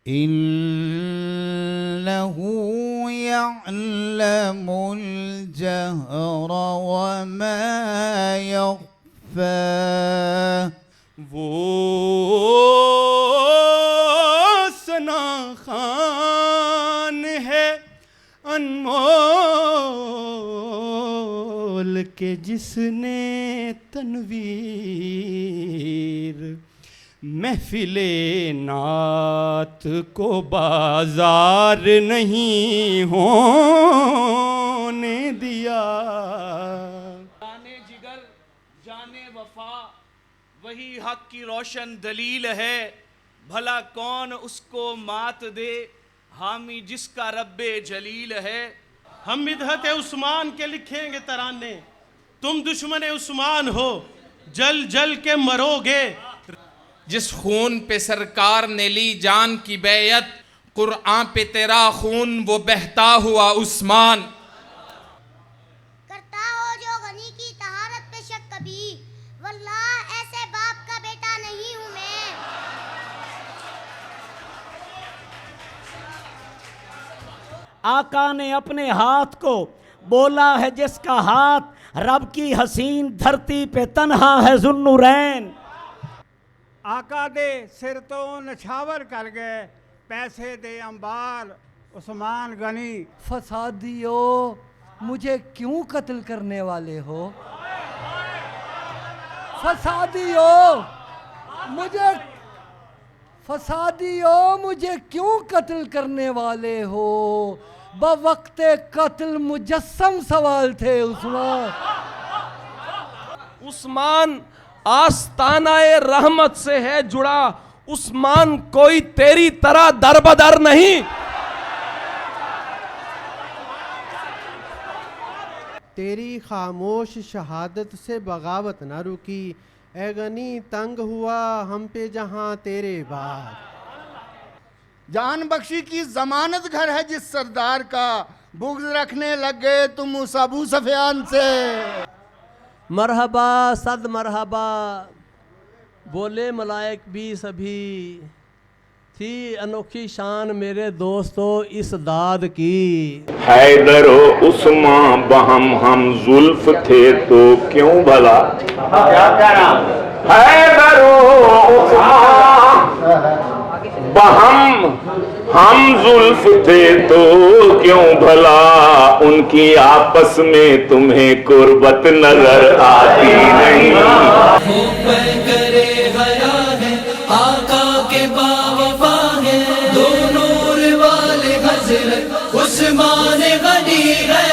إنه يعلم الجهر وما يخفى. وہ ثنا خوان ہے انمول کہ جس نے تنویر محفل نعت کو بازار نہیں ہونے دیا. جانے جگر جانے وفا وہی حق کی روشن دلیل ہے. بھلا کون اس کو مات دے حامی جس کا رب جلیل ہے. ہم مدحت عثمان کے لکھیں گے ترانے، تم دشمن عثمان ہو جل جل کے مرو گے. جس خون پہ سرکار نے لی جان کی بیعت، قرآن پہ تیرا خون وہ بہتا ہوا عثمان. کرتا ہو جو غنی کی طہارت پہ شک کبھی، واللہ ایسے باپ کا بیٹا نہیں ہوں میں. آقا نے اپنے ہاتھ کو بولا ہے جس کا ہاتھ، رب کی حسین دھرتی پہ تنہا ہے ذوالنورین. آقا دے سر تو نچھاور کر گئے، پیسے دے انبار عثمان غنی. فسادیو مجھے کیوں قتل کرنے والے ہو؟ فسادیو مجھے کیوں قتل کرنے والے ہو؟ بوقت قتل مجسم سوال تھے عثمان. عثمان آستانہ رحمت سے ہے جڑا، عثمان کوئی تیری طرح در بدر نہیں. تیری خاموش شہادت سے بغاوت نہ رکی، اے غنی تنگ ہوا ہم پہ جہاں تیرے بعد. جان بخشی کی ضمانت گھر ہے جس سردار کا، بغض رکھنے لگ گئے تم اس ابو سفیان سے. مرحبا صد مرحبا بولے ملائک بھی سبھی، تھی انوکھی شان میرے دوستو اس داد کی. حیدر و عثمان بہم ہم زلف تھے تو کیوں بھلا، حیدر و عثمان بہم ہم زلف تھے تو کیوں بھلا، ان کی آپس میں تمہیں قربت نظر آتی نہیں. کرے حیا ہے آقا کے باوفا ہے، دو نور والے حضرت عثمان غنی ہے.